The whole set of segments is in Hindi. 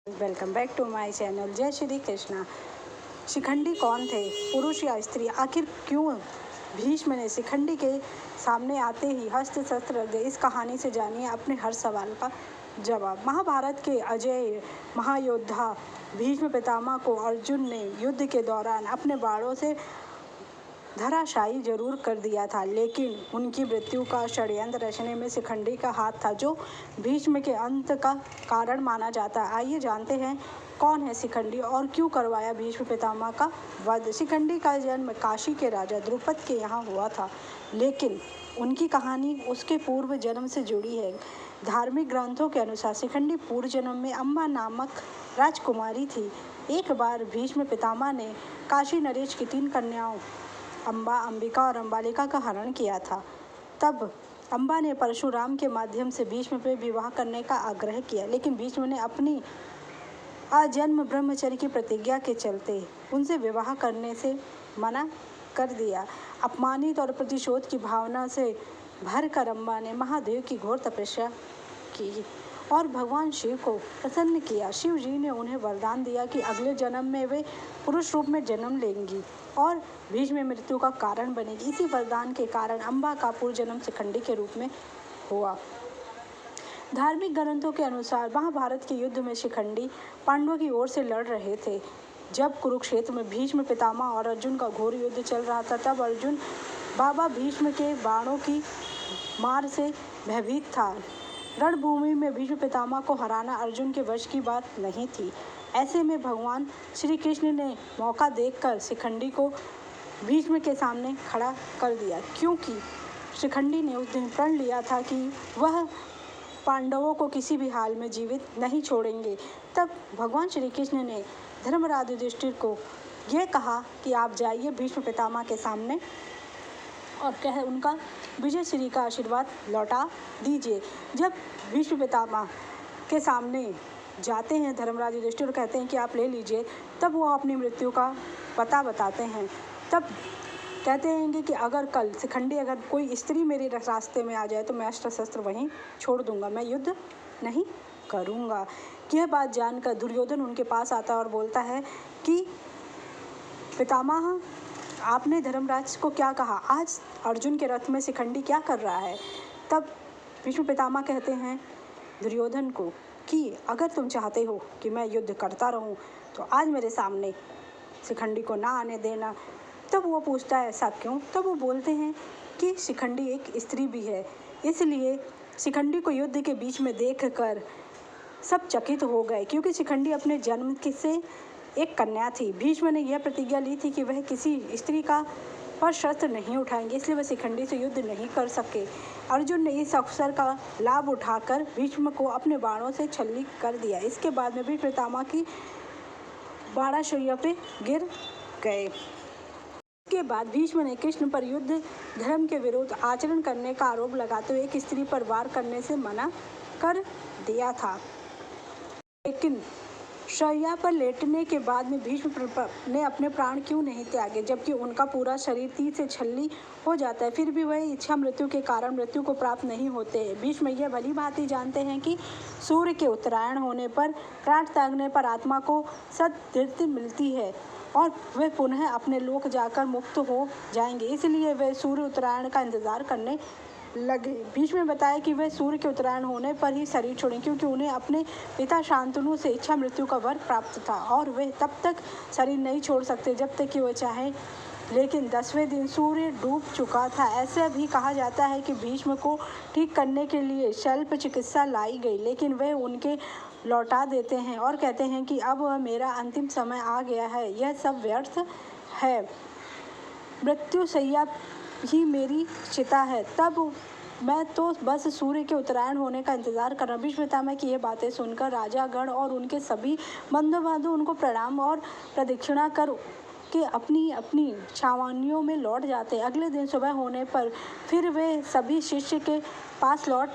Welcome back to my channel. जय श्री कृष्णा। शिखंडी कौन थे, पुरुष या स्त्री? आखिर क्यों भीष्म ने शिखंडी के सामने आते ही हस्त्र शस्त्र रख दिए? इस कहानी से जानिए अपने हर सवाल का जवाब। महाभारत के अजेय महायोद्धा भीष्म पितामह को अर्जुन ने युद्ध के दौरान अपने बाणों से धराशायी जरूर कर दिया था, लेकिन उनकी मृत्यु का षड्यंत्र रचने में शिखंडी का हाथ था, जो भीष्म के अंत का कारण माना जाता है। आइए जानते हैं कौन है शिखंडी और क्यों करवाया भीष्म पितामह का वध। शिखंडी का जन्म काशी के राजा द्रुपद के यहाँ हुआ था, लेकिन उनकी कहानी उसके पूर्व जन्म से जुड़ी है। धार्मिक ग्रंथों के अनुसार शिखंडी पूर्व जन्म में अम्बा नामक राजकुमारी थी। एक बार भीष्म पितामह ने काशी नरेश की 3 कन्याओं अम्बा, अंबिका और अम्बालिका का हरण किया था। तब अम्बा ने परशुराम के माध्यम से भीष्म पर विवाह करने का आग्रह किया, लेकिन भीष्म ने अपनी आजन्म ब्रह्मचर्य की प्रतिज्ञा के चलते उनसे विवाह करने से मना कर दिया। अपमानित और प्रतिशोध की भावना से भरकर अम्बा ने महादेव की घोर तपस्या की और भगवान शिव को प्रसन्न किया। शिव जी ने उन्हें वरदान दिया कि अगले जन्म में वे पुरुष रूप में जन्म लेंगी और भीष्म में मृत्यु का कारण बनेगी। इसी वरदान के कारण अम्बा का पूर्व जन्म शिखंडी के रूप में हुआ। धार्मिक ग्रंथों के अनुसार महाभारत के युद्ध में शिखंडी पांडवों की ओर से लड़ रहे थे। जब कुरुक्षेत्र में भीष्म पितामह और अर्जुन का घोर युद्ध चल रहा था, तब अर्जुन बाबा भीष्म के बाणों की मार से भयभीत था। रणभूमि में भीष्म पितामह को हराना अर्जुन के वश की बात नहीं थी। ऐसे में भगवान श्री कृष्ण ने मौका देखकर शिखंडी को भीष्म के सामने खड़ा कर दिया, क्योंकि शिखंडी ने उस दिन प्रण लिया था कि वह पांडवों को किसी भी हाल में जीवित नहीं छोड़ेंगे। तब भगवान श्री कृष्ण ने धर्मराज युधिष्ठिर को यह कहा कि आप जाइए भीष्म पितामह के सामने और उनका विजय श्री का आशीर्वाद लौटा दीजिए। जब भीष्म पितामह के सामने जाते हैं धर्मराज युधिष्ठिर और कहते हैं कि आप ले लीजिए, तब वो अपनी मृत्यु का पता बताते हैं। तब कहते हैं कि अगर कल शिखंडी अगर कोई स्त्री मेरे रास्ते में आ जाए तो मैं अस्त्र शस्त्र वहीं छोड़ दूंगा, मैं युद्ध नहीं करूंगा। यह बात जानकर दुर्योधन उनके पास आता और बोलता है कि पितामह, आपने धर्मराज को क्या कहा? आज अर्जुन के रथ में शिखंडी क्या कर रहा है? तब भीष्म पितामह कहते हैं दुर्योधन को कि अगर तुम चाहते हो कि मैं युद्ध करता रहूं तो आज मेरे सामने शिखंडी को ना आने देना। तब वो पूछता है ऐसा क्यों? तब वो बोलते हैं कि शिखंडी एक स्त्री भी है, इसलिए शिखंडी को युद्ध के बीच में देखकर सब चकित हो गए, क्योंकि शिखंडी अपने जन्म से एक कन्या थी। भीष्म ने यह प्रतिज्ञा ली थी कि वह किसी स्त्री का पर शस्त्र नहीं उठाएंगे, इसलिए वह शिखंडी से युद्ध नहीं कर सके। अर्जुन ने इस अवसर का लाभ उठाकर भीष्म को अपने बाणों से छल्ली कर दिया। इसके बाद में भीष्म पितामह की बाणाशय्या पे गिर गए। इसके बाद भीष्म ने कृष्ण पर युद्ध धर्म के विरुद्ध आचरण करने का आरोप लगाते हुए एक स्त्री पर वार करने से मना कर दिया था। लेकिन शैया पर लेटने के बाद में भीष्म ने अपने प्राण क्यों नहीं त्यागे, जबकि उनका पूरा शरीर तीर से छल्ली हो जाता है, फिर भी वह इच्छा मृत्यु के कारण मृत्यु को प्राप्त नहीं होते हैं। भीष्म यह भली भांति जानते हैं कि सूर्य के उत्तरायण होने पर प्राण त्यागने पर आत्मा को सद्गति मिलती है और वे पुनः अपने लोक जाकर मुक्त हो जाएंगे, इसलिए वे सूर्य उत्तरायण का इंतजार करने लगे। भीष्म ने बताया कि वे सूर्य के उत्तरायण होने पर ही शरीर छोड़ेंगे, क्योंकि उन्हें अपने पिता शांतनु से इच्छा मृत्यु का वर प्राप्त था और वे तब तक शरीर नहीं छोड़ सकते जब तक कि वह चाहे। लेकिन 10वें दिन सूर्य डूब चुका था। ऐसा भी कहा जाता है कि भीष्म को ठीक करने के लिए शल्य चिकित्सा लाई गई, लेकिन वे उनके लौटा देते हैं और कहते हैं कि अब मेरा अंतिम समय आ गया है, यह सब व्यर्थ है, मृत्यु शैया ही मेरी चिता है, तब मैं तो बस सूर्य के उत्तरायण होने का इंतजार कर रहा हूँ। भीष्म पितामह की ये बातें सुनकर राजागण और उनके सभी बंधु उनको प्रणाम और प्रदक्षिणा कर के अपनी अपनी छावनियों में लौट जाते। अगले दिन सुबह होने पर फिर वे सभी शिष्य के पास लौट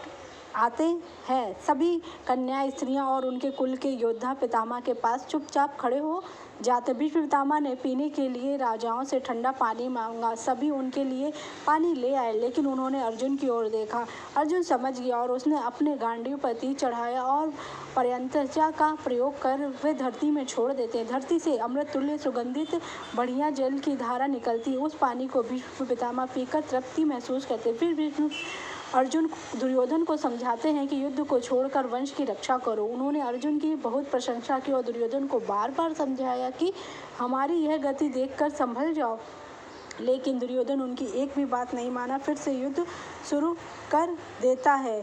आते हैं। सभी कन्याएं, स्त्रियां और उनके कुल के योद्धा पितामह के पास चुपचाप खड़े हो जाते। भीष्म पितामह ने पीने के लिए राजाओं से ठंडा पानी मांगा। सभी उनके लिए पानी ले आए, लेकिन उन्होंने अर्जुन की ओर देखा। अर्जुन समझ गया और उसने अपने गांडीव पर तीर चढ़ाया और पर्यंतजा का प्रयोग कर वे धरती में छोड़ देते। धरती से अमृत तुल्य सुगंधित बढ़िया जल की धारा निकलती। उस पानी को भीष्म पितामह पीकर तृप्ति महसूस करते। फिर भीष्म अर्जुन दुर्योधन को समझाते हैं कि युद्ध को छोड़कर वंश की रक्षा करो। उन्होंने अर्जुन की बहुत प्रशंसा की और दुर्योधन को बार बार समझाया कि हमारी यह गति देखकर संभल जाओ, लेकिन दुर्योधन उनकी एक भी बात नहीं माना। फिर से युद्ध शुरू कर देता है।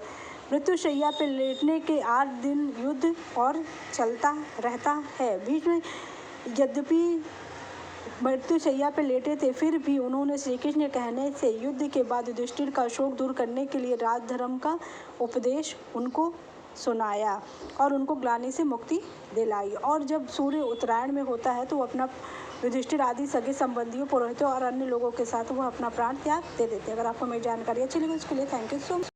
मृत्युशैया पर लेटने के 8 दिन युद्ध और चलता रहता है। भीष्म यद्यपि मृत्युशैया पर लेटे थे, फिर भी उन्होंने श्री कृष्ण के कहने से युद्ध के बाद युधिष्ठिर का शोक दूर करने के लिए राजधर्म का उपदेश उनको सुनाया और उनको ग्लानि से मुक्ति दिलाई। और जब सूर्य उत्तरायण में होता है तो वो अपना युधिष्ठिर आदि सगे संबंधियों, पुरोहितों और अन्य लोगों के साथ वो अपना प्राण त्याग दे देते हैं। अगर आपको मेरी जानकारी अच्छी लगी उसके लिए थैंक यू सो मच।